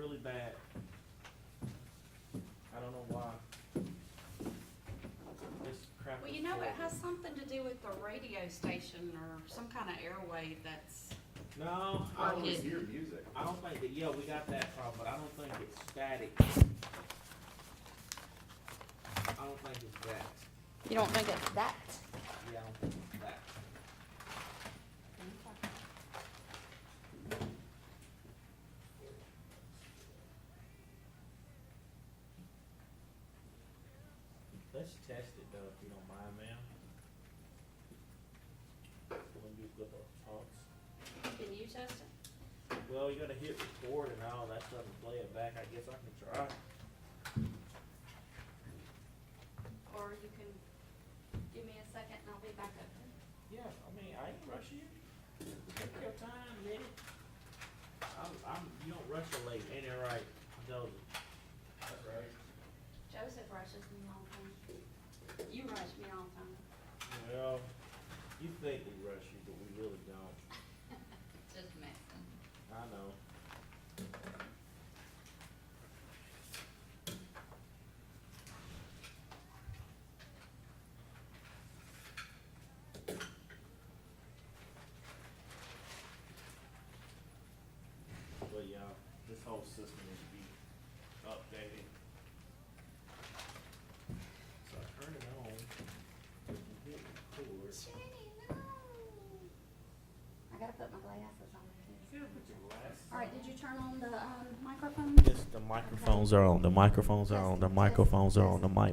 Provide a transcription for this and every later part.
really bad. I don't know why. This crap. Well, is you know, it horrible. has something to do with the radio station or some kind of airwave that's, No, I Or always kid. hear music. I don't think that, yeah, we got that problem, but I don't think it's static. I don't think it's that. you don't think it's that? Yeah, I don't think it's that. Let's test it though, if you don't mind, ma'am. When you put those talks. Can you test it? Well, you gotta hit record and all that stuff and play it back. I guess I can try. Or you can give me a second and I'll be back open. Yeah, I mean, I ain't rush you. Take your time, man. You don't rush a lady, ain't that right, Joseph? That's right. Joseph rushes me all the time. You rush me all the time. Well, you think we rush you, but we really don't. Just messing. I know. But yeah, this whole system needs to be updated. So I turn it on, and hit record. I gotta put my glasses on. You gotta put your glasses All right, on. did you turn on the microphone? Yes, the microphones are on, the microphones are on, the microphones are on, the my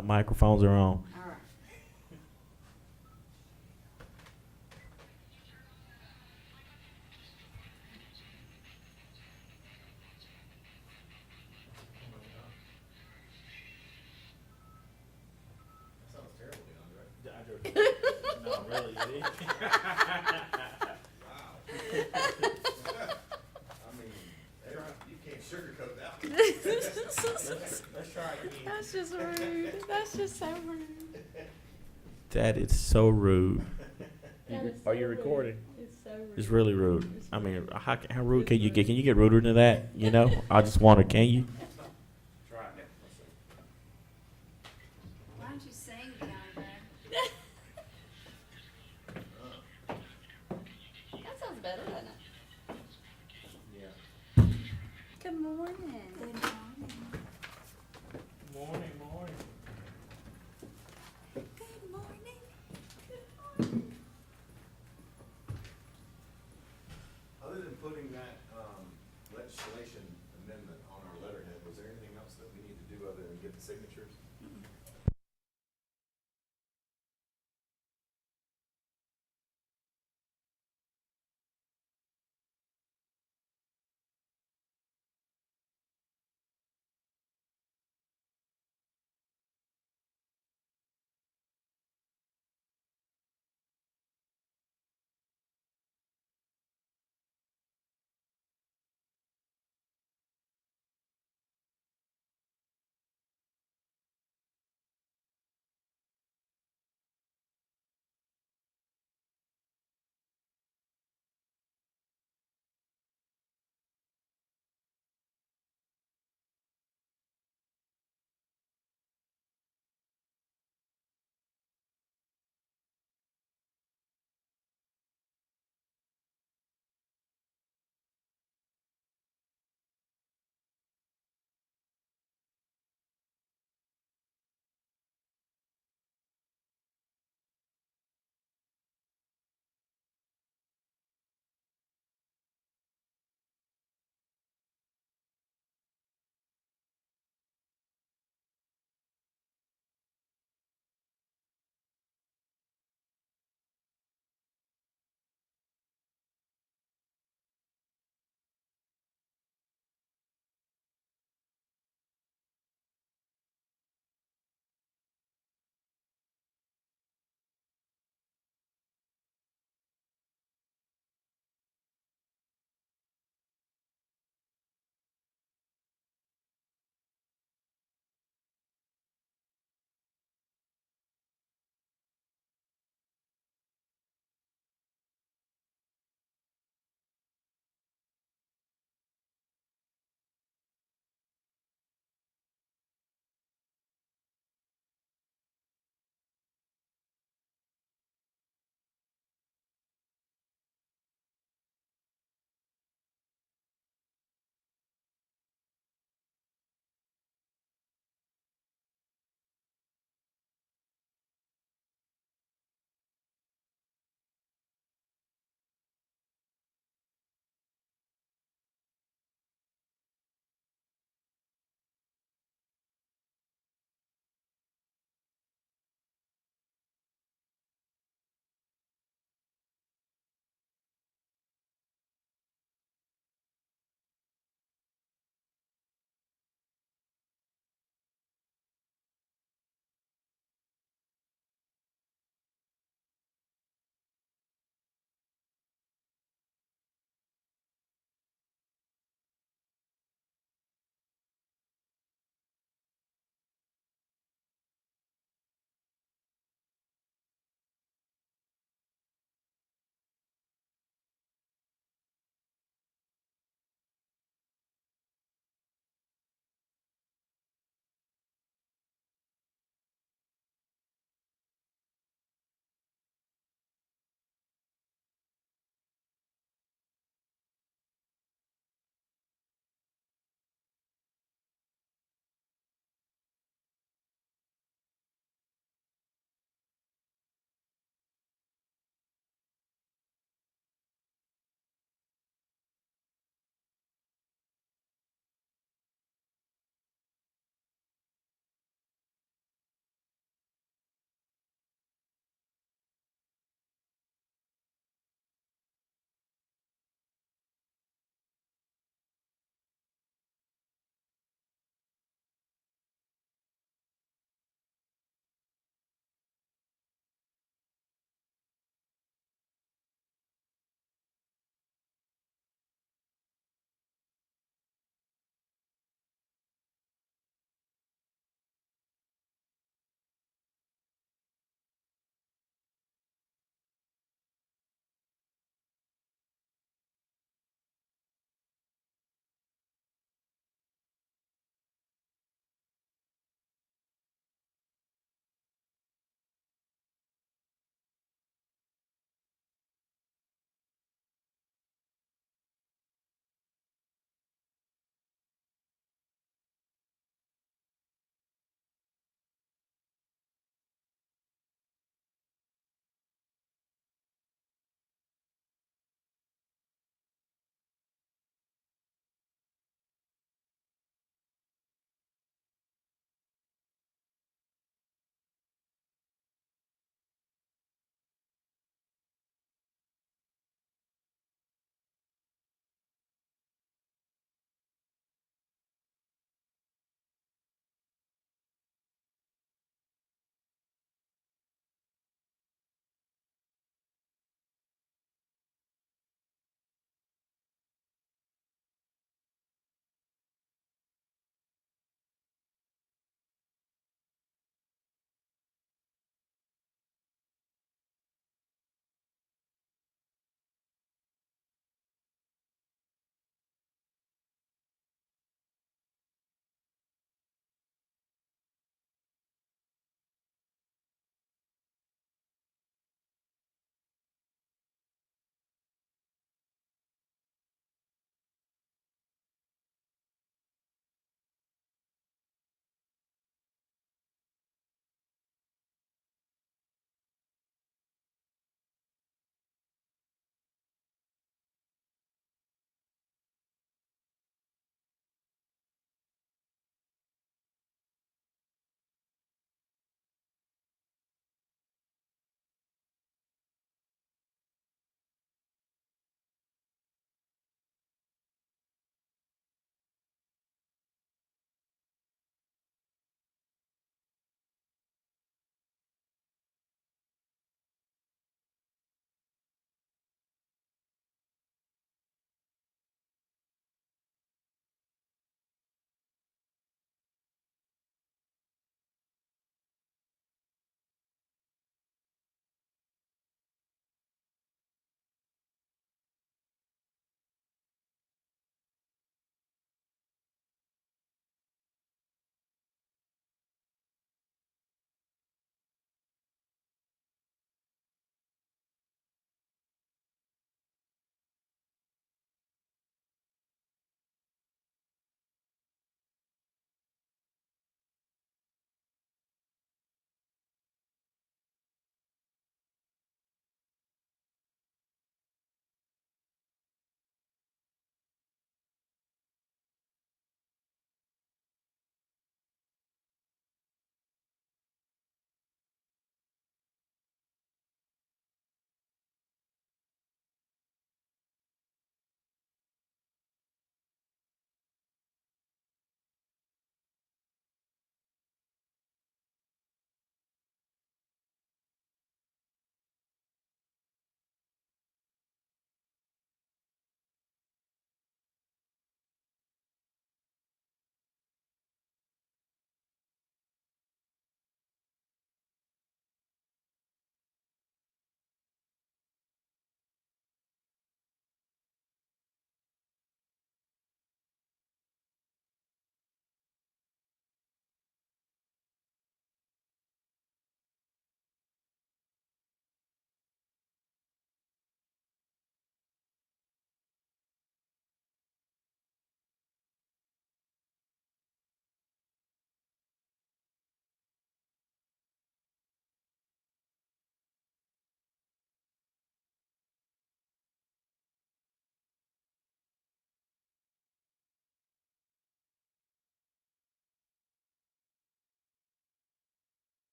microphones are on. All right. That sounds terrible, DeAndre. No, really, it is. Wow. I mean, you can't sugarcoat that one. Let's try it again. That's just rude. That's just so rude. That is so rude. That is Are so you rude. recording? It's so rude. It's really rude. It's I mean, rude. how rude can you get? Can you get ruder than that? You know, I just wonder, can you? Try it. Why don't you sing, DeAndre? That sounds better, doesn't it? Yeah. Good morning. Good morning. Morning, morning. Good morning. Other than putting that, legislation amendment on our letterhead, was there anything else that we need to do other than get the signatures?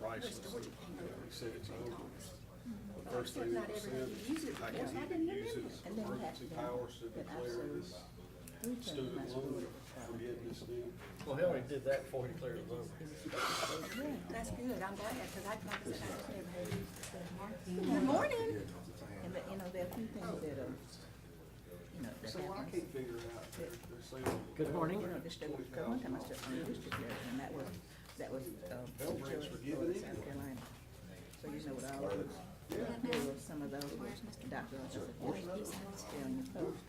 priceless. He said it's over. The first thing Not that was everybody said, uses it. I Yes, can I either didn't use it remember. as And then we have emergency to- powers to that I declare served. this Who told student them I loan supported? forgiveness deal. Well, he already did that before he declared it was over. Yeah, that's good, I'm glad, because like I said, I just never heard you. Good morning. And but, you know, there are a few things that are, you know, that So I happen. can't figure out, they're saying. Good morning. You know, district, because one time I stood on the district there, and that was, Bell Branch forgiven him? South Carolina. So you know what all those, there were some of those were Dr. still in the post.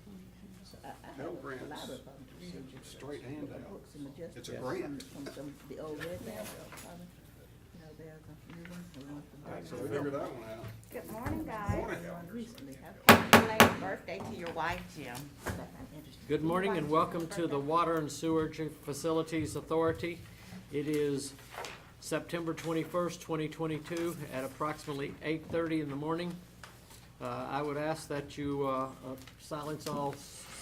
So I have Pell a Grant's lot of procedures. straight handout. Books and adjustments. It's a grant. From some, the old red band, you know, there's a new one, the one from. So we figured that one out. Good morning, guys. One recently, Happy belated birthday to your wife, Jim. Good morning and welcome to the Water and Sewerage Facilities Authority. It is September 21st, 2022 at approximately 8:30 in the morning. I would ask that you silence all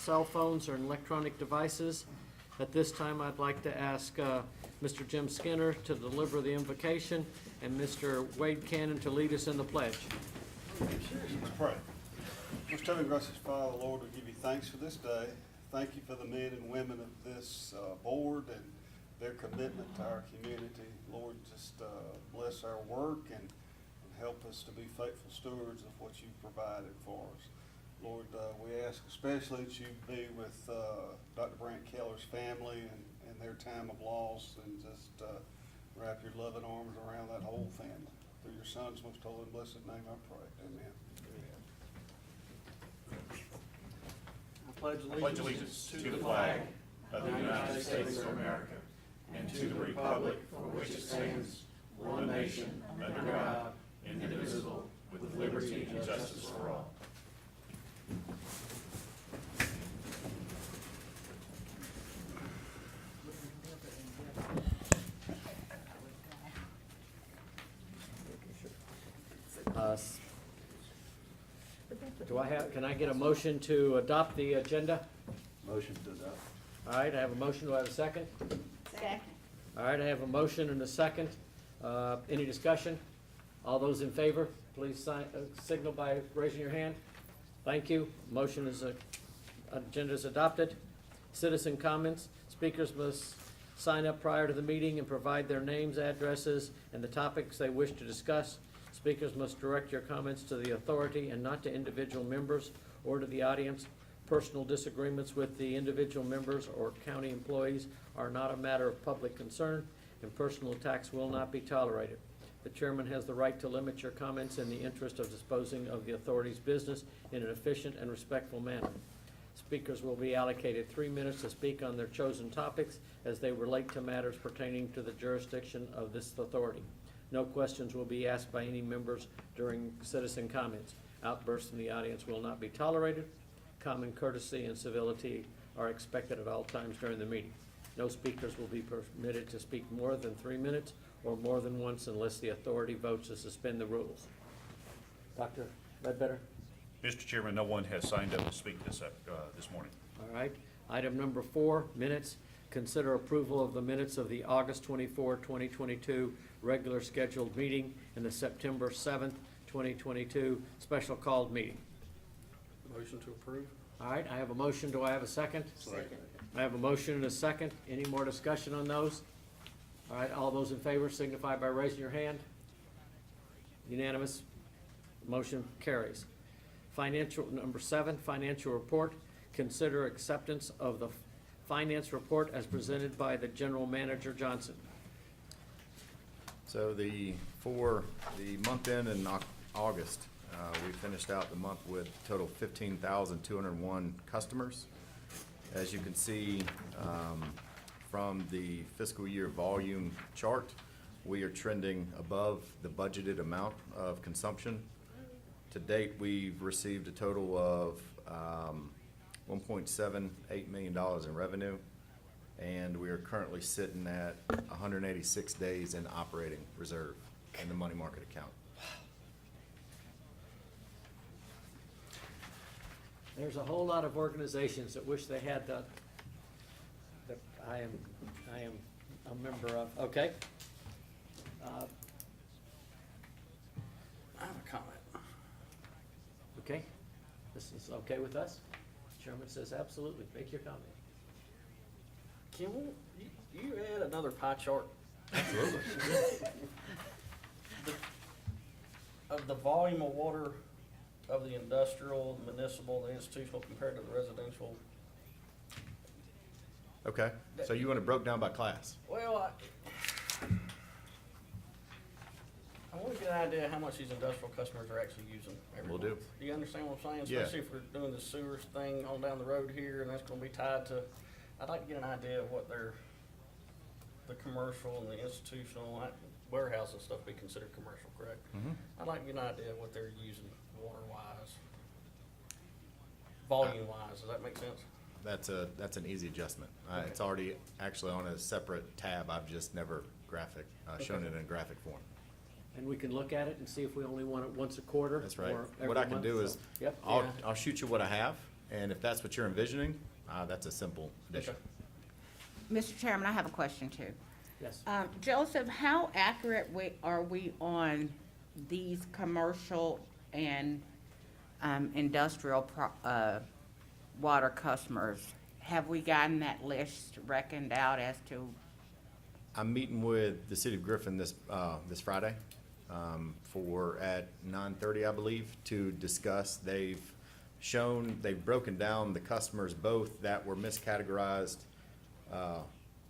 cell phones or electronic devices. At this time, I'd like to ask Mr. Jim Skinner to deliver the invocation and Mr. Wade Cannon to lead us in the pledge. Let's pray. Most heavenly gracious Father, Lord, we give you thanks for this day. Thank you for the men and women of this board and their commitment to our community. Lord, just bless our work and help us to be faithful stewards of what you've provided for us. Lord, we ask especially that you be with Dr. Brant Keller's family and their time of loss, and just wrap your loving arms around that whole family. Through your Son's most holy and blessed name I pray. Amen. I pledge allegiance to the flag of the United States of America and to the republic for which it stands, one nation, under God, indivisible, with liberty and justice for all. Can I get a motion to adopt the agenda? Motion to adopt. All right, I have a motion. Do I have a second? Second. All right, I have a motion and a second. Any discussion? All those in favor, please signal by raising your hand. Thank you. Motion is, agenda is adopted. Citizen comments. Speakers must sign up prior to the meeting and provide their names, addresses, and the topics they wish to discuss. Speakers must direct your comments to the authority and not to individual members or to the audience. Personal disagreements with the individual members or county employees are not a matter of public concern, and personal attacks will not be tolerated. The chairman has the right to limit your comments in the interest of disposing of the authority's business in an efficient and respectful manner. Speakers will be allocated 3 minutes to speak on their chosen topics as they relate to matters pertaining to the jurisdiction of this authority. No questions will be asked by any members during citizen comments. Outbursts in the audience will not be tolerated. Common courtesy and civility are expected at all times during the meeting. No speakers will be permitted to speak more than 3 minutes or more than once unless the authority votes to suspend the rules. Dr. Ledbetter? Mr. Chairman, no one has signed up to speak this morning. All right. Item number 4, minutes. Consider approval of the minutes of the August 24, 2022 regular scheduled meeting and the September 7th, 2022 special called meeting. Motion to approve. All right, I have a motion. Do I have a second? Second. I have a motion and a second. Any more discussion on those? All right, all those in favor signify by raising your hand. Unanimous. Motion carries. Financial, number 7, financial report. Consider acceptance of the finance report as presented by the General Manager Johnson. So for the month end in August, we finished out the month with a total 15,201 customers. As you can see from the fiscal year volume chart, we are trending above the budgeted amount of consumption. To date, we've received a total of $1.78 million in revenue, and we are currently sitting at 186 days in operating reserve in the money market account. There's a whole lot of organizations that wish they had that I am a member of. Okay. This is okay with us? Chairman says absolutely. Make your comment. Can you add another pie chart? Absolutely. Of the volume of water of the industrial, municipal, the institutional compared to the residential? Okay, so you want it broke down by class? Well, I want to get an idea how much these industrial customers are actually using every Will month. do. Do you understand what I'm saying? Yeah. Especially if we're doing the sewers thing on down the road here, and that's gonna be tied to, I'd like to get an idea of what the commercial and the institutional, warehouse and stuff be considered commercial, correct? Mhm. I'd like to get an idea of what they're using water-wise, volume-wise, does that make sense? That's an easy adjustment. It's already actually on a separate tab. I've just never shown it in graphic form. And we can look at it and see if we only want it once a quarter. That's right. or every What I can month, do so- is, Yep. I'll shoot you what I have, and if that's what you're envisioning, that's a simple addition. Okay. Mr. Chairman, I have a question too. Yes. Joseph, how accurate are we on these commercial and industrial water customers? Have we gotten that list reckoned out as to, I'm meeting with the city of Griffin this Friday, for at 9:30, I believe, to discuss. They've broken down the customers both that were miscategorized,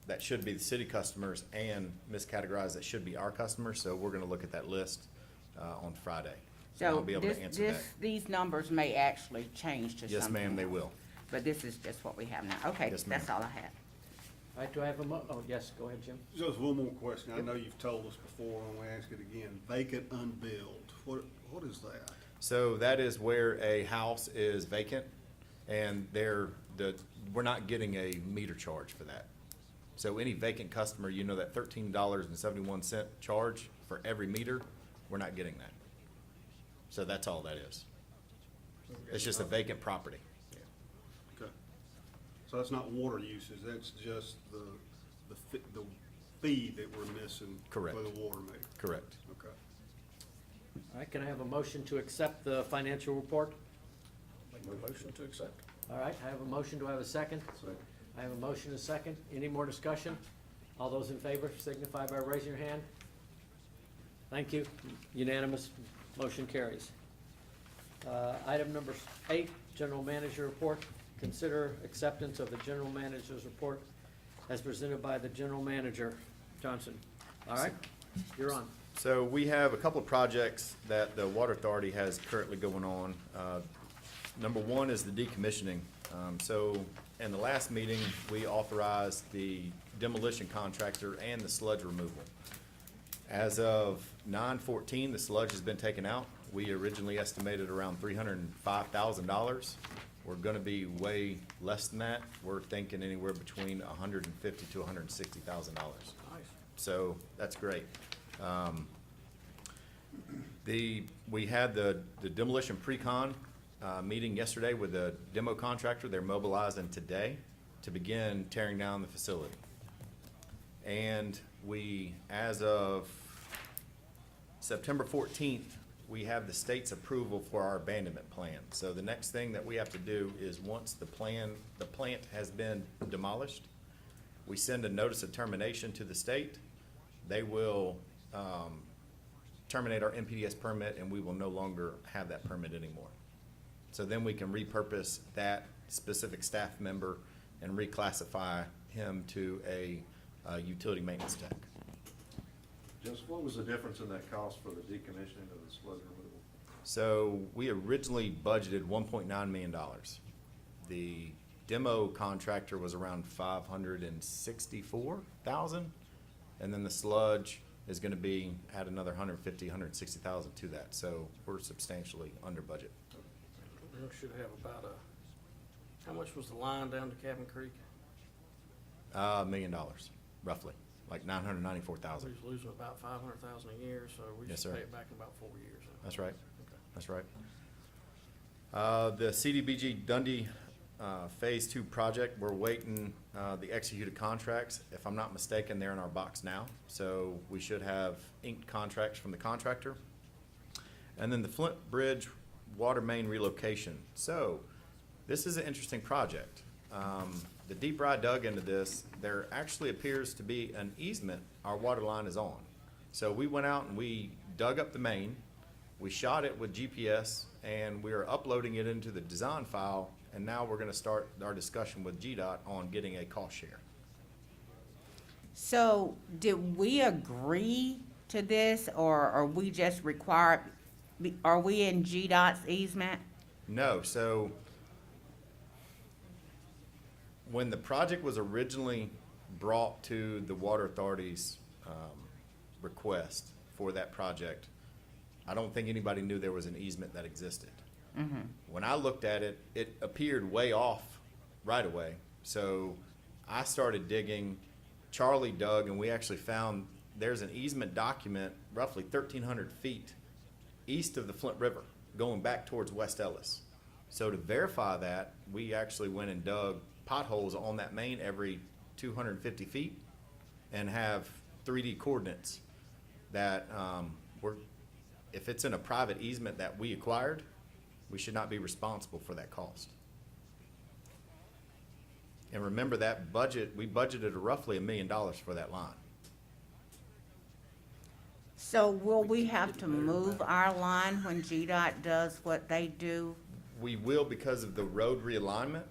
that should be the city customers, and miscategorized that should be our customers. So we're gonna look at that list, on Friday. I'll so be able to answer that. these numbers may actually change to something? Yes, ma'am, they will. But this is just what we have now. Okay, Yes, ma'am. that's all I had. All right, do I have oh, yes, go ahead, Jim. Just one more question. I know you've told us before, and we ask it again. Vacant unbilled. What is that? So that is where a house is vacant, and we're not getting a meter charge for that. So any vacant customer, you know, that $13.71 charge for every meter, we're not getting that. So that's all that is. It's just a vacant property. Okay. So that's not water usage, that's just the fee that we're missing Correct. for the water meter? Correct. Okay. All right, can I have a motion to accept the financial report? Make a motion to accept. All right, I have a motion. Do I have a second? I have a motion and a second. Any more discussion? All those in favor signify by raising your hand. Thank you. Unanimous. Motion carries. Item number 8, General Manager Report. Consider acceptance of the General Manager's report as presented by the General Manager, Johnson. All right, you're on. So we have a couple of projects that the Water Authority has currently going on. Number one is the decommissioning. So in the last meeting, we authorized the demolition contractor and the sludge removal. As of 9/14, the sludge has been taken out. We originally estimated around $305,000. We're gonna be way less than that. We're thinking anywhere between $150,000 to $160,000. Nice. So that's great. We had the demolition pre-con meeting yesterday with the demo contractor. They're mobilizing today to begin tearing down the facility. And as of September 14th, we have the state's approval for our abandonment plan. So the next thing that we have to do is once the plant has been demolished, we send a notice of termination to the state. They will terminate our NPDES permit, and we will no longer have that permit anymore. So then we can repurpose that specific staff member and reclassify him to a utility maintenance tech. Joseph, what was the difference in that cost for the decommissioning of the sludge removal? So we originally budgeted $1.9 million. The demo contractor was around $564,000, and then the sludge is gonna be add another $150,000, $160,000 to that. So we're substantially under budget. We should have about how much was the line down to Cabin Creek? $1 million, roughly, like We $994,000. was losing about 500,000 a year, so we Yes, should sir. pay it back in about 4 years. That's right. Okay. That's right. The CDBG Dundee Phase 2 project, we're waiting the executed contracts. If I'm not mistaken, they're in our box now. So we should have inked contracts from the contractor. And then the Flint Bridge, water main relocation. So, this is an interesting project. The deeper I dug into this, there actually appears to be an easement our water line is on. So we went out and we dug up the main, we shot it with GPS, and we are uploading it into the design file, and now we're gonna start our discussion with GDOT on getting a cost share. So, did we agree to this, or are we just required, are we in GDOT's easement? No, so when the project was originally brought to the Water Authority's request for that project, I don't think anybody knew there was an easement that existed. When I looked at it, it appeared way off right away. So I started digging, Charlie dug, and we actually found there's an easement document roughly 1,300 feet east of the Flint River, going back towards West Ellis. So to verify that, we actually went and dug potholes on that main every 250 feet and have 3D coordinates that if it's in a private easement that we acquired, we should not be responsible for that cost. And remember that budget, we budgeted roughly $1 million for that line. So will we have to move our line when GDOT does what they do? We will, because of the road realignment,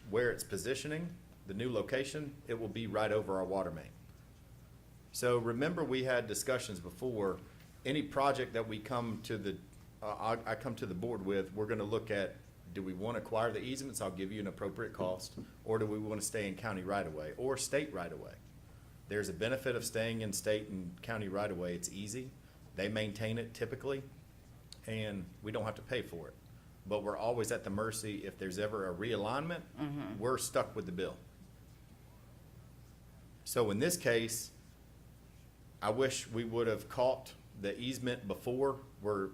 where it's positioning, the new location, it will be right over our water main. So remember, we had discussions before, any project that we come to the, I come to the board with, we're gonna look at, do we wanna acquire the easements, I'll give you an appropriate cost, or do we wanna stay in county right-of-way, or state right-of-way? There's a benefit of staying in state and county right-of-way, it's easy, they maintain it typically, and we don't have to pay for it. But we're always at the mercy, if there's ever a realignment, we're stuck with the bill. So in this case, I wish we would have caught the easement before. We're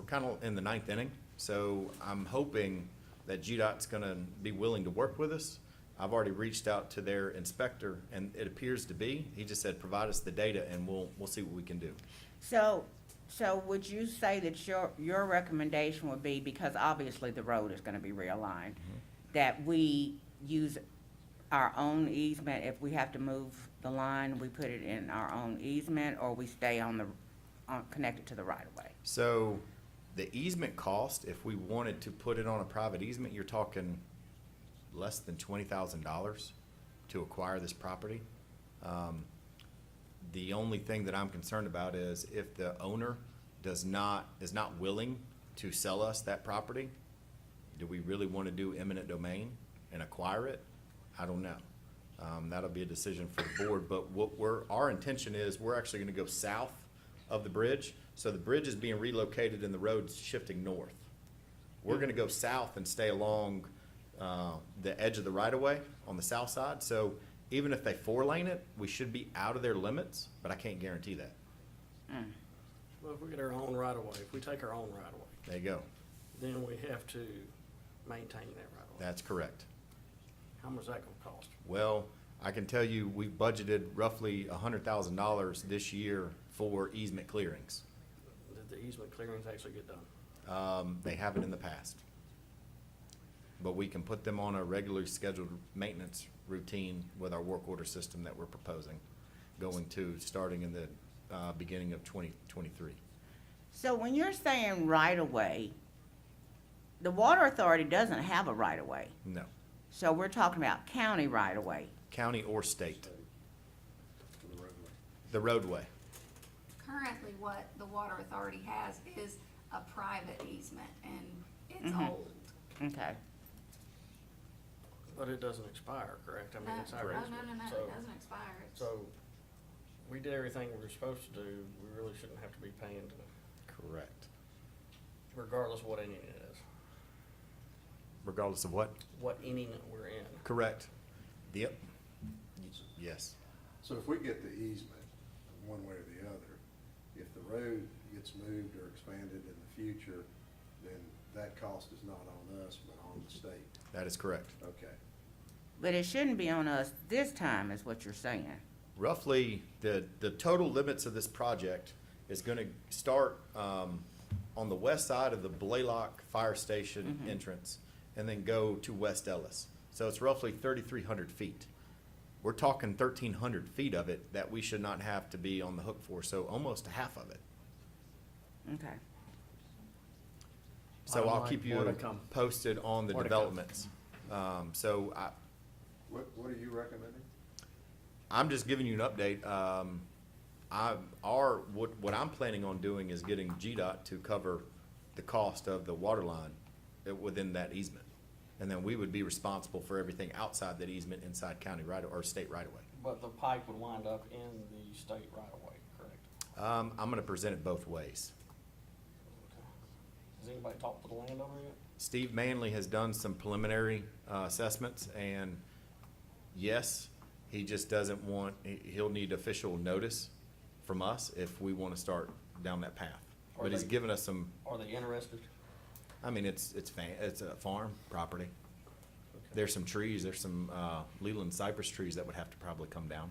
kind of in the 9th inning, so I'm hoping that GDOT's gonna be willing to work with us. I've already reached out to their inspector, and it appears to be. He just said, provide us the data, and we'll see what we can do. So would you say that your recommendation would be, because obviously the road is gonna be realigned, that we use our own easement? If we have to move the line, we put it in our own easement, or we stay connected to the right-of-way? So the easement cost, if we wanted to put it on a private easement, you're talking less than $20,000 to acquire this property. The only thing that I'm concerned about is if the owner is not willing to sell us that property, do we really want to do eminent domain and acquire it? I don't know. That'll be a decision for the board, but our intention is, we're actually gonna go south of the bridge. So the bridge is being relocated and the road's shifting north. We're gonna go south and stay along the edge of the right-of-way on the south side. So even if they 4-lane it, we should be out of their limits, but I can't guarantee that. Well, if we get our own right-of-way, if we take our own right-of-way, There you go. then we have to maintain that right-of-way. That's correct. How much is that gonna cost? Well, I can tell you, we budgeted roughly $100,000 this year for easement clearings. Did the easement clearings actually get done? They haven't in the past. But we can put them on a regularly scheduled maintenance routine with our work order system that we're proposing, starting in the beginning of 2023. So when you're saying right-of-way, the Water Authority doesn't have a right-of-way. No, So we're talking about county right-of-way. county or state. The roadway. Currently, what the Water Authority has is a private easement, and it's Mhm. old. Okay. But it doesn't expire, correct? I mean, it's our No, easement. no, So- it doesn't expire. It's- So, we did everything we were supposed to do, we really shouldn't have to be paying Correct. regardless of what inning it is, Regardless of what? what inning we're in. Correct. Yep. Yes. So if we get the easement, one way or the other, if the road gets moved or expanded in the future, then that cost is not on us, but on the state. That is correct. Okay. But it shouldn't be on us this time, is what you're saying. Roughly, the total limits of this project is gonna start, on the west side of the Blaylock Fire Station entrance and then go to West Ellis. So it's roughly 3,300 feet. We're talking 1,300 feet of it that we should not have to be on the hook for, so almost half of it. Okay. So Bottom I'll line, keep more to you come. posted on the More to come. developments. So What are you recommending? I'm just giving you an update. What I'm planning on doing is getting GDOT to cover the cost of the water line within that easement. And then we would be responsible for everything outside that easement inside county right, or state right away. But the pipe would wind up in the state right away, correct? I'm gonna present it both ways. Has anybody talked to the landowner yet? Steve Manley has done some preliminary assessments, and yes, he just doesn't want, he'll need official notice from us if we want to start down that path. Are But he's they- given us some, Are they interested? I mean, it's a farm property. There's some trees, there's some Leland cypress trees that would have to probably come down.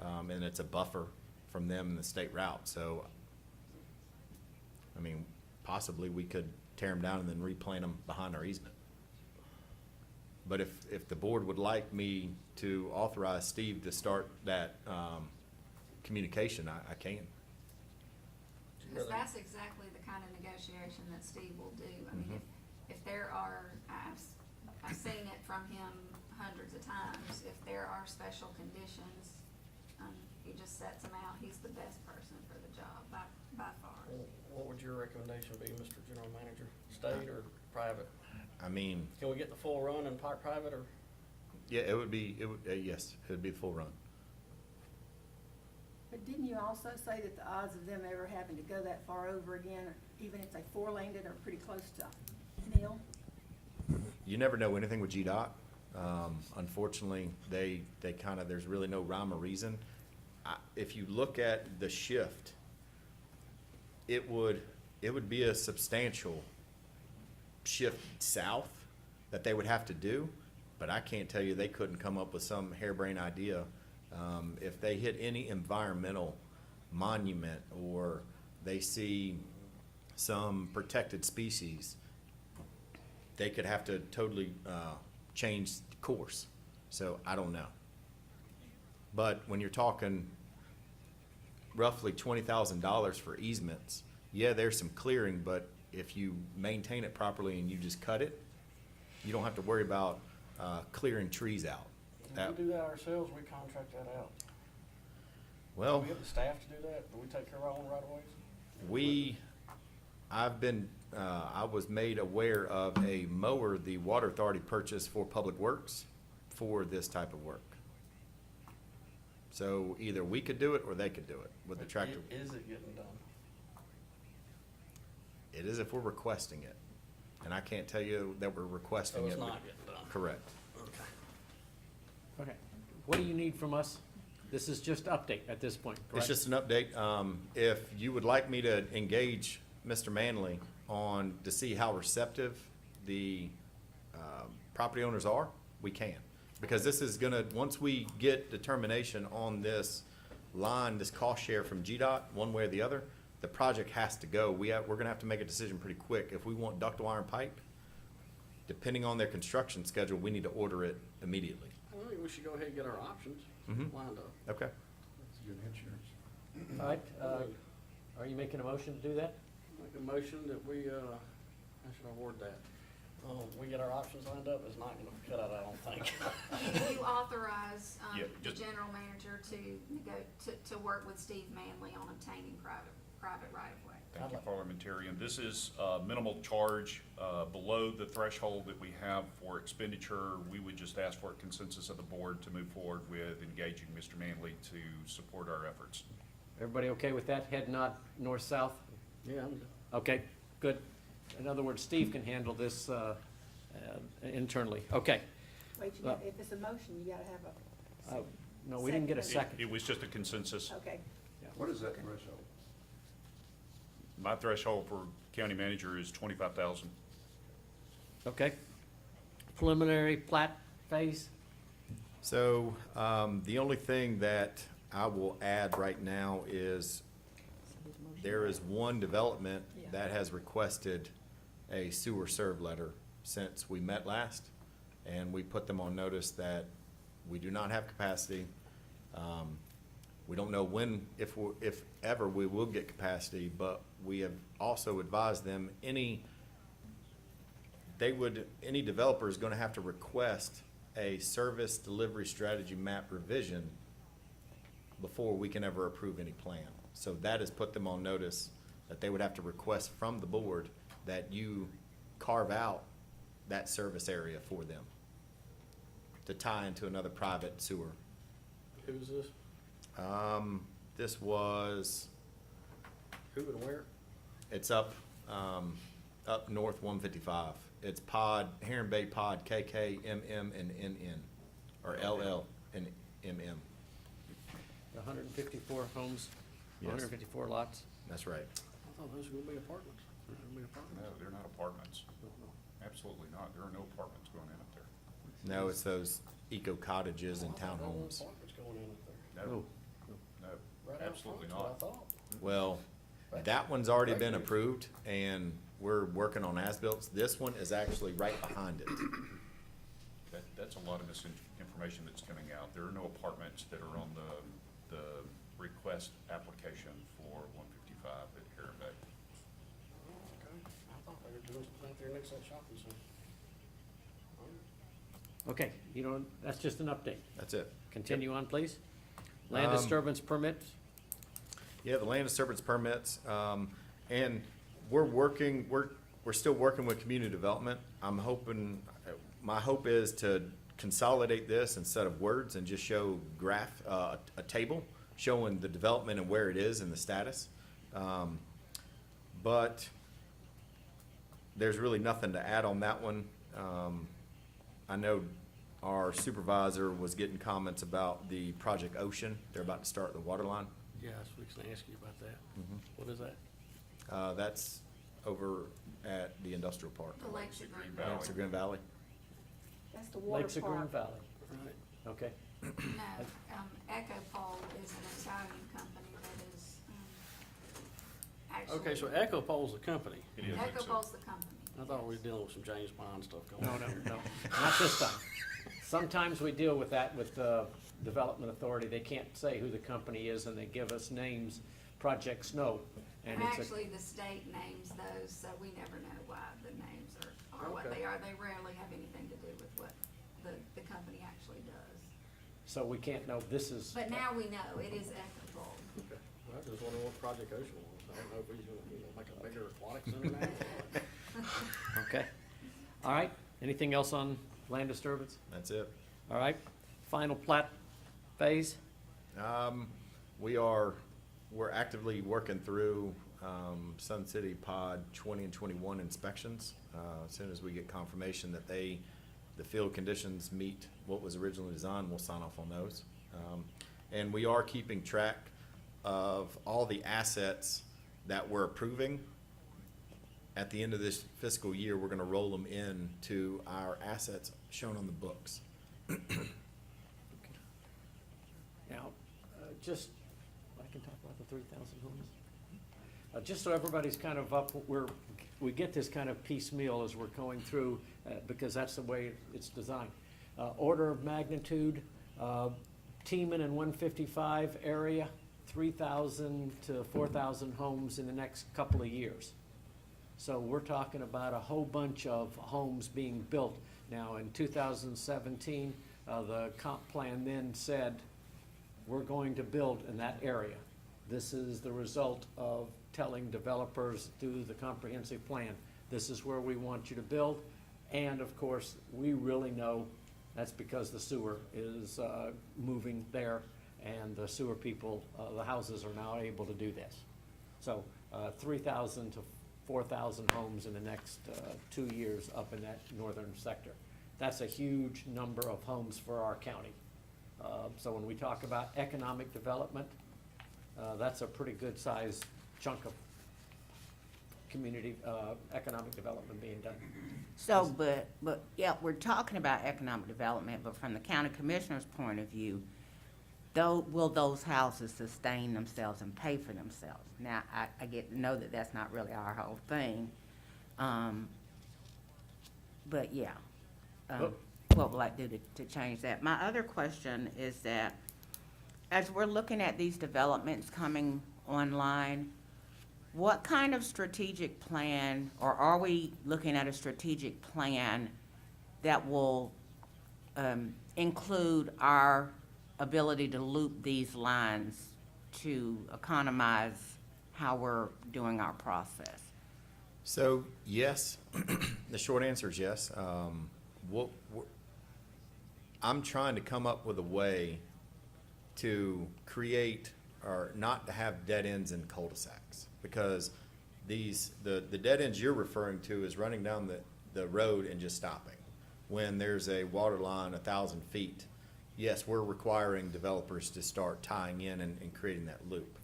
And it's a buffer from them and the state route, so, I mean, possibly we could tear them down and then replant them behind our easement. But if the board would like me to authorize Steve to start that communication, I can. Because that's exactly the kind of negotiation that Steve will do. I mean, if there are, I've seen it from him hundreds of times, if there are special conditions, he just sets them out. He's the best person for the job by far. What would your recommendation be, Mr. General Manager? State or private? I mean, Can we get the full run in private or? yeah, yes, it would be full run. But didn't you also say that the odds of them ever having to go that far over again, even if they four-laned it, are pretty close to nil? You never know anything with GDOT. Unfortunately, they kind of, there's really no rhyme or reason. If you look at the shift, it would be a substantial shift south that they would have to do, but I can't tell you they couldn't come up with some harebrained idea. If they hit any environmental monument or they see some protected species, they could have to totally change course. So I don't know. But when you're talking roughly $20,000 for easements, yeah, there's some clearing, but if you maintain it properly and you just cut it, you don't have to worry about clearing trees out. Do we do that ourselves? We contract that out? Well, Do we have the staff to do that? Do we take care of our own right of ways? I was made aware of a mower the Water Authority purchased for Public Works for this type of work. So either we could do it or they could do it with the tractor. Is it getting done? It is if we're requesting it. And I can't tell you that we're requesting So it. it's not getting done? Correct. Okay. What do you need from us? This is just update at this point, It's correct? just an update. If you would like me to engage Mr. Manley to see how receptive the property owners are, we can. Because this is gonna, once we get determination on this line, this cost share from GDOT, one way or the other, the project has to go. We're gonna have to make a decision pretty quick. If we want ductile iron pipe, depending on their construction schedule, we need to order it immediately. I think we should go ahead and get our options Mhm. lined up. Okay. That's good insurance. All right, are you making a motion to do that? Make a motion that we, how should I word that? We get our options lined up, it's not gonna cut out, I don't think. You authorize, Yeah, the just- general manager to work with Steve Manley on obtaining private right-of-way. Thank you, parliamentarian. This is minimal charge below the threshold that we have for expenditure. We would just ask for a consensus of the board to move forward with engaging Mr. Manley to support our efforts. Everybody okay with that? Head nod, north-south? Yeah, Okay, good. In other words, Steve can handle this internally. Okay. Wait, if it's a motion, you gotta have a. No, we didn't get a second. It was just a consensus. Okay. What is that threshold? My threshold for county manager is 25,000. Okay. Preliminary plat phase? So, the only thing that I will add right now is there is one development that has requested a sewer serve letter since we met last, and we put them on notice that we do not have capacity. We don't know when, if ever, we will get capacity, but we have also advised them any developer is gonna have to request a service delivery strategy map revision before we can ever approve any plan. So that has put them on notice that they would have to request from the board that you carve out that service area for them to tie into another private sewer. Who's this? This was, Who and where? it's up north 155. It's Heron Bay Pod, KK, MM, and NN, or LL and MM. 154 homes, Yes. 154 lots. That's right. I thought those were gonna be apartments. They're gonna be apartments. No, they're not apartments. Absolutely not. There are no apartments going in up there. No, it's those eco cottages and I thought there were townhomes. Apartments going in up there. No, no, Right out absolutely front, that's not. what I thought. Well, that one's already been approved, and we're working on as-built. This one is actually right behind it. That's a lot of misinformation that's coming out. There are no apartments that are on the request application for 155 at Heron Bay. Okay. I thought they were doing something out there next to that shopping center. Okay, that's just an update. That's it. Continue on, please. Land disturbance permits. Yeah, the land disturbance permits, and we're still working with community development. I'm hoping, my hope is to consolidate this instead of words and just show a table showing the development and where it is and the status. But there's really nothing to add on that one. I know our supervisor was getting comments about the Project Ocean. They're about to start the water line. Yeah, I was fixing to ask you about that. What is that? That's over at the industrial park. The Lakes of Green Valley. Lakes of Green Valley. That's the water Lakes of Green park. Valley. Right. Okay. No, Ecopole is an Italian company that is, actually. Okay, so Ecopole's the company. It is. Ecopole's the company. I thought we were dealing with some James Bond stuff going No, on. no, not this time. Sometimes we deal with that with the Development Authority. They can't say who the company is, and they give us names, Project Snow. And it's Actually, the state names those, so we never know why the names are what Okay. they are. They rarely have anything to do with what the company actually does. so we can't know this is. But now we know, it is Ecopole. Okay. I was just wondering what Project Ocean was. I don't know if he's gonna, make a bigger aquatic center now or what. Okay. All right. Anything else on land disturbance? That's it. All right. Final plat phase. We're actively working through Sun City Pod 20 and 21 inspections. As soon as we get confirmation that the field conditions meet what was originally designed, we'll sign off on those. And we are keeping track of all the assets that we're approving. At the end of this fiscal year, we're gonna roll them in to our assets shown on the books. Now, just, I can talk about the 3,000 homes. Just so everybody's kind of up, we get this kind of piecemeal as we're going through, because that's the way it's designed. Order of magnitude, Teeman and 155 area, 3,000 to 4,000 homes in the next couple of years. So we're talking about a whole bunch of homes being built. Now, in 2017, the comp plan then said, we're going to build in that area. This is the result of telling developers through the comprehensive plan, this is where we want you to build. And of course, we really know that's because the sewer is moving there, and the sewer people, the houses are now able to do this. So 3,000 to 4,000 homes in the next 2 years up in that northern sector. That's a huge number of homes for our county. So when we talk about economic development, that's a pretty good sized chunk of community, economic development being done. So, but, yeah, we're talking about economic development, but from the county commissioner's point of view, though, will those houses sustain themselves and pay for themselves? Now, I get to know that that's not really our whole thing. But yeah, what will I do to change that? My other question is that as we're looking at these developments coming online, what kind of strategic plan, or are we looking at a strategic plan that will include our ability to loop these lines to economize how we're doing our process? So, yes, the short answer is yes. I'm trying to come up with a way to create, or not to have dead ends in cul-de-sacs, because the dead ends you're referring to is running down the road and just stopping. When there's a water line 1,000 feet, yes, we're requiring developers to start tying in and creating that loop.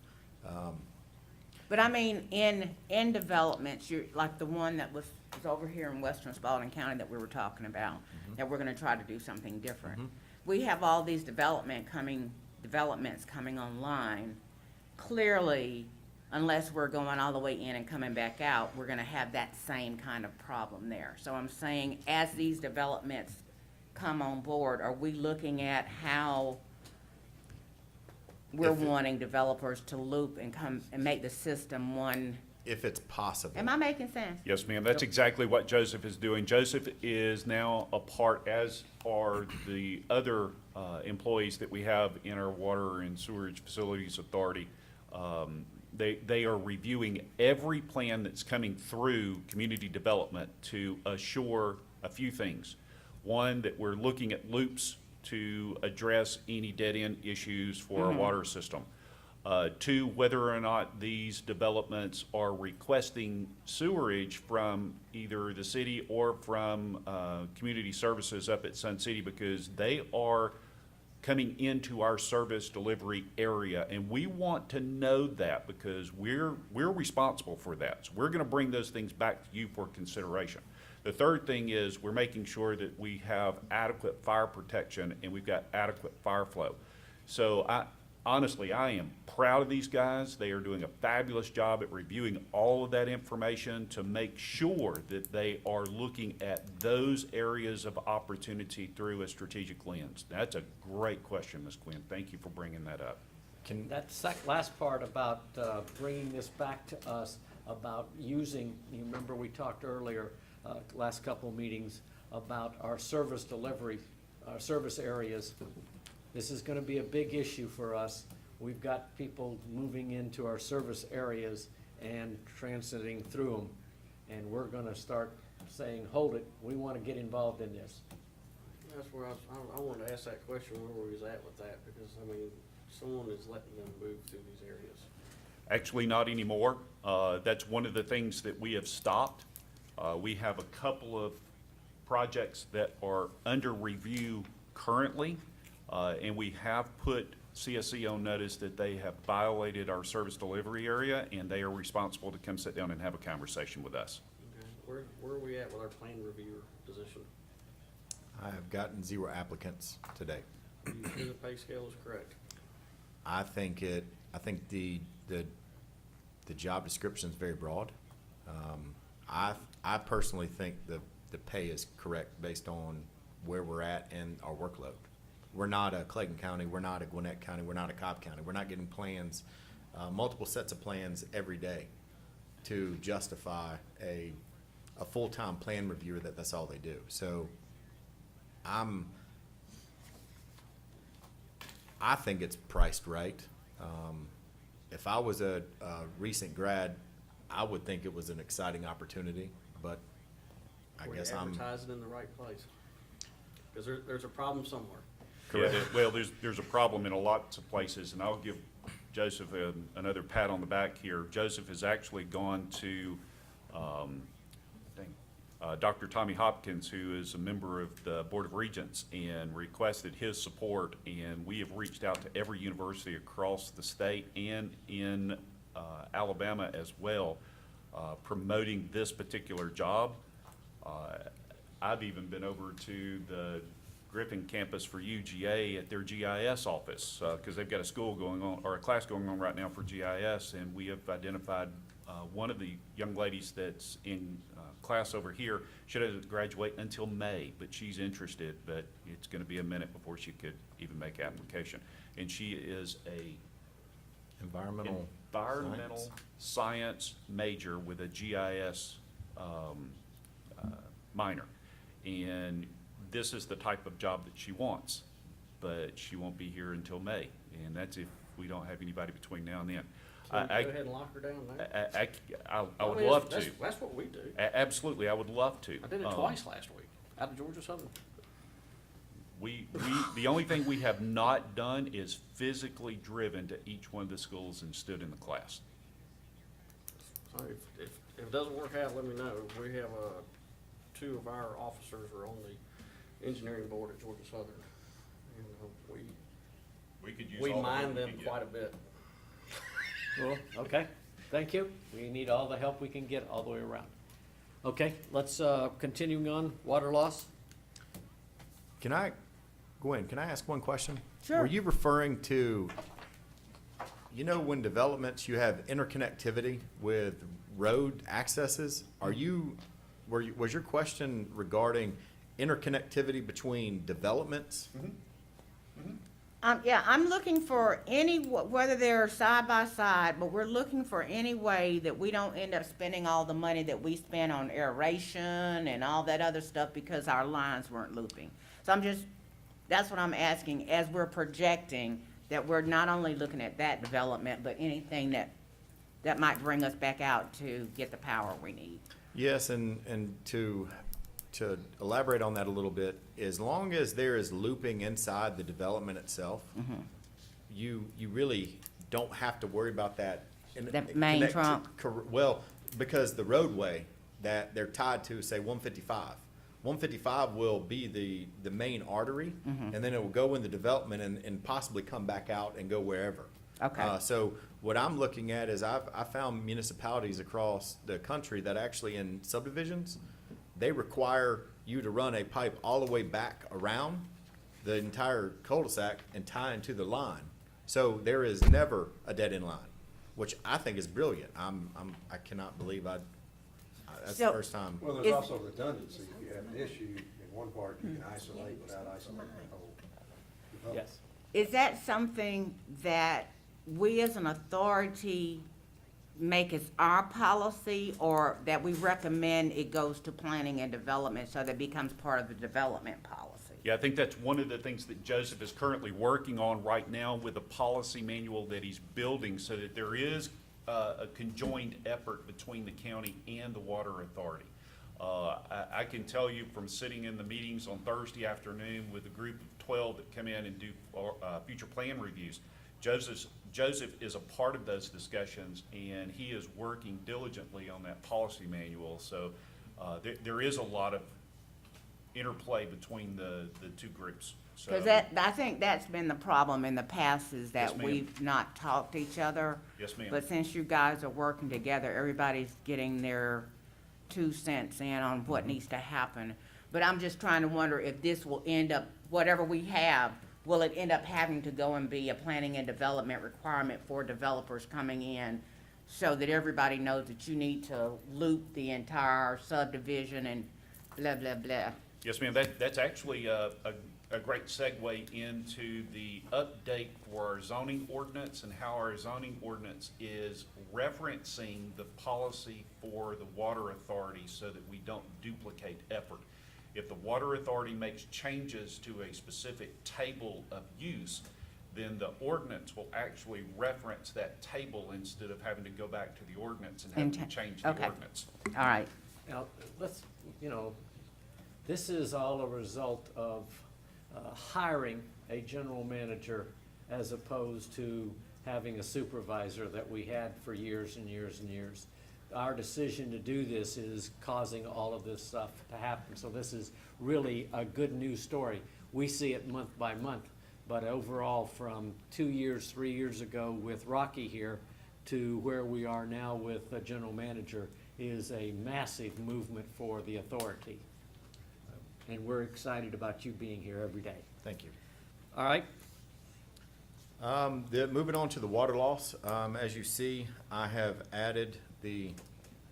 But I mean, in developments, you're, like the one that was over here in western Spalding County that we were talking about, that we're gonna try to do something different. We have all these developments coming online. Clearly, unless we're going all the way in and coming back out, we're gonna have that same kind of problem there. So I'm saying, as these developments come on board, are we looking at how we're wanting developers to loop and come and make the system one? If it's possible. Am I making sense? Yes, ma'am, that's exactly what Joseph is doing. Joseph is now a part, as are the other employees that we have in our Water and Sewerage Facilities Authority. They are reviewing every plan that's coming through community development to assure a few things. One, that we're looking at loops to address any dead-end issues for our water system. Two, whether or not these developments are requesting sewerage from either the city or from community services up at Sun City, because they are coming into our service delivery area, and we want to know that because we're responsible for that. So we're going to bring those things back to you for consideration. The third thing is we're making sure that we have adequate fire protection and we've got adequate fire flow. So honestly, I am proud of these guys. They are doing a fabulous job at reviewing all of that information to make sure that they are looking at those areas of opportunity through a strategic lens. That's a great question, Ms. Quinn. Thank you for bringing that up. That last part about bringing this back to us, about using, you remember we talked earlier, last couple of meetings, about our service delivery, our service areas. This is gonna be a big issue for us. We've got people moving into our service areas and transiting through them. And we're gonna start saying, hold it, we wanna get involved in this. That's where I wanted to ask that question, where we was at with that, because, I mean, someone is letting them move through these areas. Actually, not anymore. That's one of the things that we have stopped. We have a couple of projects that are under review currently, and we have put CSC on notice that they have violated our service delivery area, and they are responsible to come sit down and have a conversation with us. Okay. Where are we at with our plan reviewer position? I have gotten 0 applicants today. Are you sure the pay scale is correct? I think the job description is very broad. I personally think the pay is correct based on where we're at and our workload. We're not a Clayton County, we're not a Gwinnett County, we're not a Cobb County. We're not getting plans, multiple sets of plans every day to justify a full-time plan reviewer that's all they do. So I think it's priced right. If I was a recent grad, I would think it was an exciting opportunity, but I guess I'm. We're advertising in the right place, because there's a problem somewhere. Correct. Yeah, well, there's a problem in lots of places, and I'll give Joseph another pat on the back here. Joseph has actually gone to Dr. Tommy Hopkins, who is a member of the Board of Regents, and requested his support, and we have reached out to every university across the state and in Alabama as well, promoting this particular job. I've even been over to the Griffin campus for UGA at their GIS office, because they've got a school going on, or a class going on right now for GIS, and we have identified one of the young ladies that's in class over here. She doesn't graduate until May, but she's interested, but it's gonna be a minute before she could even make application. And she is a Environmental science major with a GIS minor. And this is the type of job that she wants, but she won't be here until May, and that's if we don't have anybody between now and then. Can we go ahead and lock her down there? I would mean, love that's- to. That's what we do. Absolutely, I would love to. I did it twice last week, out of Georgia Southern. The only thing we have not done is physically driven to each one of the schools and stood in the class. So if it doesn't work out, let me know. We have, two of our officers are on the engineering board at Georgia Southern. And, We could use we all the mine help we them can get. quite a bit. Well, okay, thank you. We need all the help we can get all the way around. Okay, let's, continuing on, water loss. Gwen, can I ask one question? Sure. Were you referring to, when developments, you have interconnectivity with road accesses? Was your question regarding interconnectivity between developments? Yeah, I'm looking for whether they're side by side, but we're looking for any way that we don't end up spending all the money that we spend on aeration and all that other stuff because our lines weren't looping. So that's what I'm asking, as we're projecting, that we're not only looking at that development, but anything that might bring us back out to get the power we need. Yes, and to elaborate on that a little bit, as long as there is looping inside the development itself, you really don't have to worry about that. That main trunk? Well, because the roadway that they're tied to, say 155. 155 will be the main artery, and then it will go in the development and possibly come back out and go wherever. Okay. So what I'm looking at is I found municipalities across the country that actually in subdivisions, they require you to run a pipe all the way back around the entire cul-de-sac and tie into the line. So there is never a dead end line, which I think is brilliant. I cannot believe that's the So- first time. Well, If- there's also redundancy. If you have an issue in one part, you can isolate without isolating the whole development. Yes. Is that something that we as an authority make as our policy, or that we recommend it goes to planning and development so that it becomes part of the development policy? Yeah, I think that's one of the things that Joseph is currently working on right now with a policy manual that he's building, so that there is a conjoined effort between the county and the water authority. I can tell you from sitting in the meetings on Thursday afternoon with a group of 12 that come in and do future plan reviews, Joseph is a part of those discussions, and he is working diligently on that policy manual. So there is a lot of interplay between the two groups. So- Because I think that's been the problem in the past, is Yes, that ma'am. we've not talked to each other. Yes, ma'am. But since you guys are working together, everybody's getting their 2 cents in on what needs to happen. But I'm just trying to wonder if this will end up, whatever we have, will it end up having to go and be a planning and development requirement for developers coming in, so that everybody knows that you need to loop the entire subdivision and blah, blah, blah? Yes, ma'am, that's actually a great segue into the update for our zoning ordinance and how our zoning ordinance is referencing the policy for the water authority so that we don't duplicate effort. If the water authority makes changes to a specific table of use, then the ordinance will actually reference that table instead of having to go back to the ordinance and have to change the Okay. ordinance. All right. Now, this is all a result of hiring a general manager as opposed to having a supervisor that we had for years and years and years. Our decision to do this is causing all of this stuff to happen. So this is really a good news story. We see it month by month, but overall, from 2 years, 3 years ago with Rocky here to where we are now with a general manager is a massive movement for the authority. and we're excited about you being here every day. Thank you. All right, Moving on to the water loss, as you see, I have added the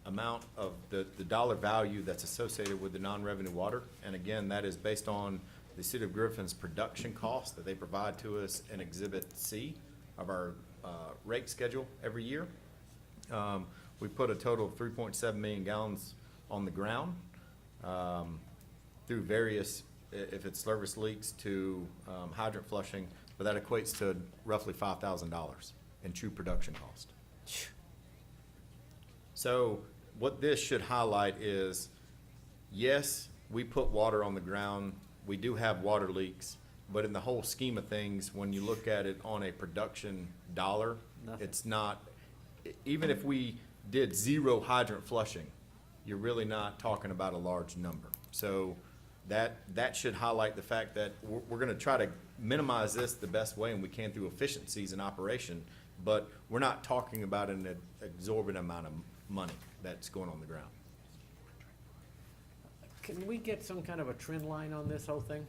amount of the dollar value that's associated with the non-revenue water. And again, that is based on the City of Griffin's production cost that they provide to us in Exhibit C of our rate schedule every year. We put a total of 3.7 million gallons on the ground through various, if it's service leaks to hydrant flushing, but that equates to roughly $5,000 in true production cost. So what this should highlight is, yes, we put water on the ground, we do have water leaks, but in the whole scheme of things, when you look at it on a production dollar, Nothing. it's not, even if we did 0 hydrant flushing, you're really not talking about a large number. So that should highlight the fact that we're gonna try to minimize this the best way and we can through efficiencies in operation, but we're not talking about an exorbitant amount of money that's going on the ground. can we get some kind of a trend line on this whole thing?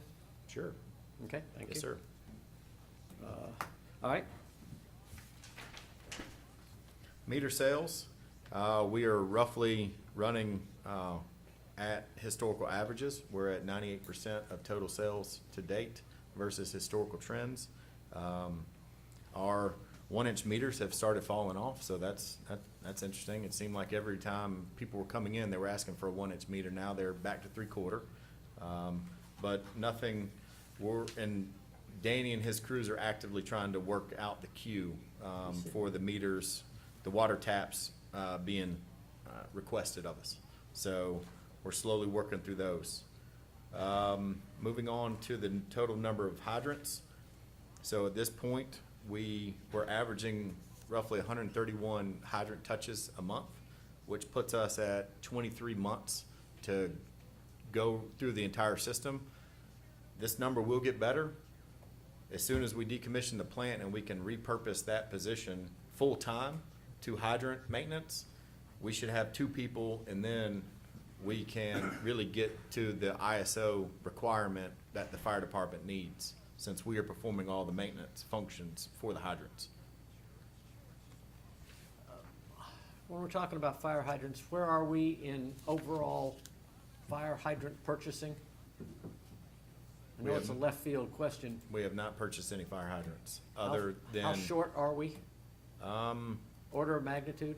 Sure. Okay, thank you. Yes, sir. All right, Meter sales, we are roughly running at historical averages. We're at 98% of total sales to date versus historical trends. Our 1-inch meters have started falling off, so that's interesting. It seemed like every time people were coming in, they were asking for a 1-inch meter. Now they're back to 3/4. But nothing, and Danny and his crews are actively trying to work out the queue for the meters, the water taps being requested of us. So we're slowly working through those. Moving on to the total number of hydrants. So at this point, we were averaging roughly 131 hydrant touches a month, which puts us at 23 months to go through the entire system. This number will get better as soon as we decommission the plant and we can repurpose that position full-time to hydrant maintenance. We should have 2 people, and then we can really get to the ISO requirement that the fire department needs, since we are performing all the maintenance functions for the hydrants. when we're talking about fire hydrants, where are we in overall fire hydrant purchasing? I know it's a left field question. We have not purchased any fire hydrants, How- other than. How short are we? Um, Order of magnitude?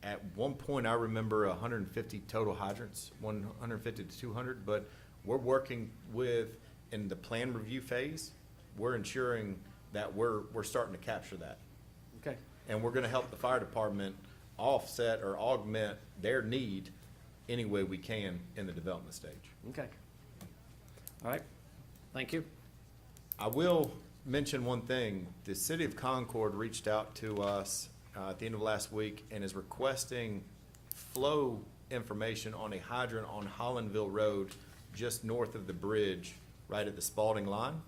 At one point, I remember 150 total hydrants, 150 to 200, but we're working with, in the plan review phase, we're ensuring that we're starting to capture that. Okay, And we're gonna help the fire department offset or augment their need any way we can in the development stage. okay. All right, thank you. I will mention one thing. The city of Concord reached out to us at the end of last week and is requesting flow information on a hydrant on Hollandville Road, just north of the bridge, right at the Spalding line.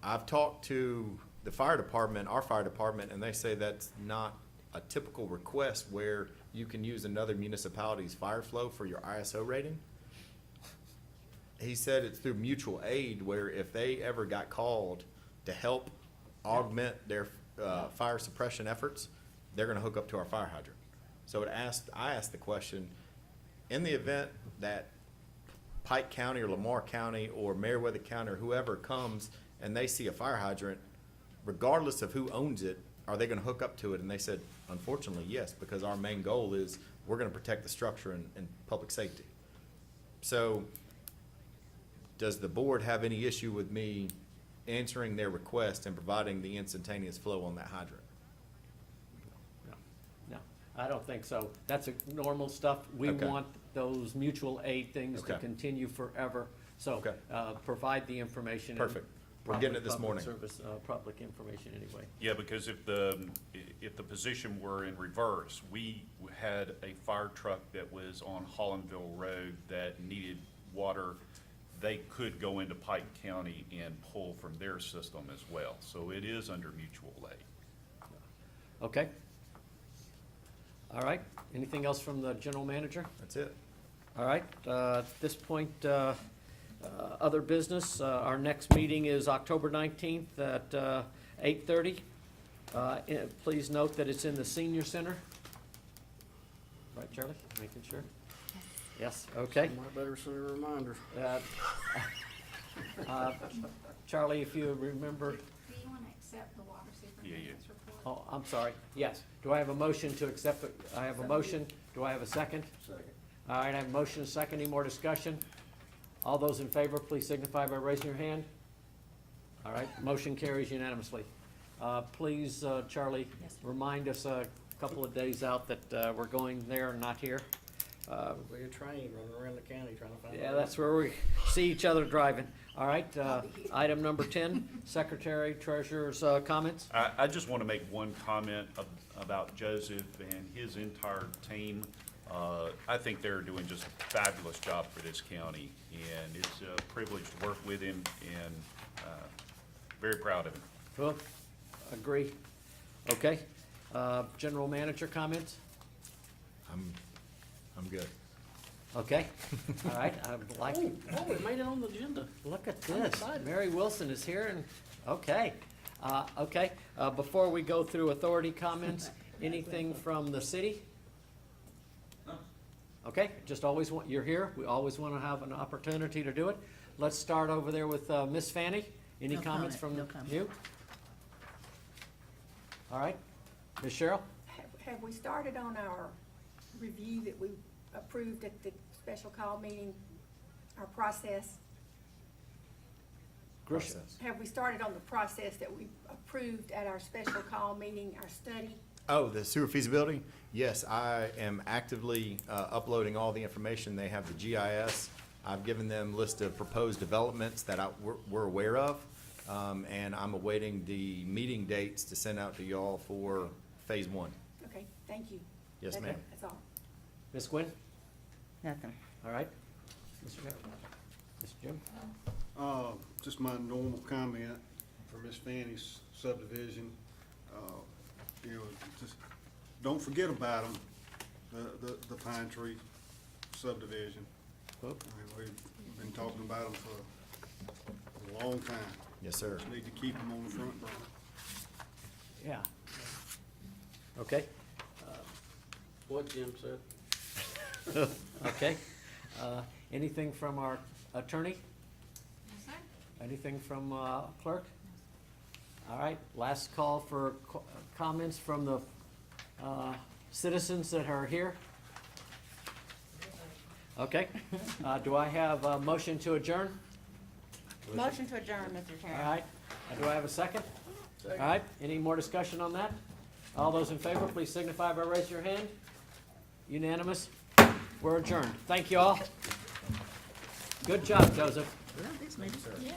I've talked to the fire department, our fire department, and they say that's not a typical request where you can use another municipality's fire flow for your ISO rating. He said it's through mutual aid, where if they ever got called to help augment their fire suppression efforts, they're gonna hook up to our fire hydrant. So I asked the question, in the event that Pike County or Lamar County or Meriwether County or whoever comes and they see a fire hydrant, regardless of who owns it, are they gonna hook up to it? And they said, unfortunately, yes, because our main goal is we're gonna protect the structure and public safety. So, does the board have any issue with me answering their request and providing the instantaneous flow on that hydrant? No, no, I don't think so. That's a normal stuff. We Okay. want those mutual aid things to Okay. continue forever. So, Okay. provide the information. and Perfect. We're getting it this probably morning. public service, public information anyway. Yeah, because if the position were in reverse, we had a fire truck that was on Hollandville Road that needed water, they could go into Pike County and pull from their system as well. So it is under mutual aid. Okay. All right, anything else from the general manager? That's it. All right, at this point, other business, our next meeting is October 19th at 8:30. Please note that it's in the senior center. Right, Charlie, making sure? Yes, okay. Somebody better send a reminder. Charlie, if you remember, Do you wanna accept the water superintendent's report? oh, I'm sorry, yes. Do I have a motion to accept it? I have a motion. Do I have a second? Second. All right, I have a motion, a second. Any more discussion? All those in favor, please signify by raising your hand. All right, motion carries unanimously. Please, Charlie, Yes, sir. remind us a couple of days out that we're going there and not here. We a train running around the county trying to find. Yeah, that's where we see each other driving. All right, item number 10, Secretary Treasurer's comments. I just want to make one comment about Joseph and his entire team. I think they're doing just a fabulous job for this county, and it's a privilege to work with him, and very proud of him. Cool, agree. Okay, General Manager comments? I'm good. Okay, all right, I'd like, Oh, we made it on the agenda. look at I'm this. excited. Mary Wilson is here and, okay. Before we go through authority comments, anything from the city? Okay, just always want, you're here, we always want to have an opportunity to do it. Let's start over there with Miss Fanny. Any No comments from comment, no comment. you? All right, Miss Cheryl? Have we started on our review that we approved at the special call meeting, our process? Grusha? Have we started on the process that we approved at our special call meeting, our study? Oh, the sewer feasibility? Yes, I am actively uploading all the information. They have the GIS. I've given them list of proposed developments that we're aware of, and I'm awaiting the meeting dates to send out to y'all for phase 1. Okay, thank you. Yes, That's ma'am. it, That's all. Miss Gwen? Nothing. All right. Mr. Jim? Mr. Jim? Just my normal comment for Miss Fanny's subdivision. You know, just don't forget about them, the Pine Tree subdivision. Cool. I mean, we've been talking about them for a long time. Yes, sir. Just need to keep them on the front burner. Yeah. Okay. What Jim said. Okay. Anything from our attorney? Yes, sir. Anything from clerk? All right, last call for comments from the citizens that are here. Okay. Do I have a motion to adjourn? Motion to adjourn, Mr. All Chairman. right. Do I have a second? All right, any more discussion on that? All those in favor, please signify by raising your hand. Unanimous. We're adjourned. Thank you all. Good job, Joseph. Well, this makes, yeah.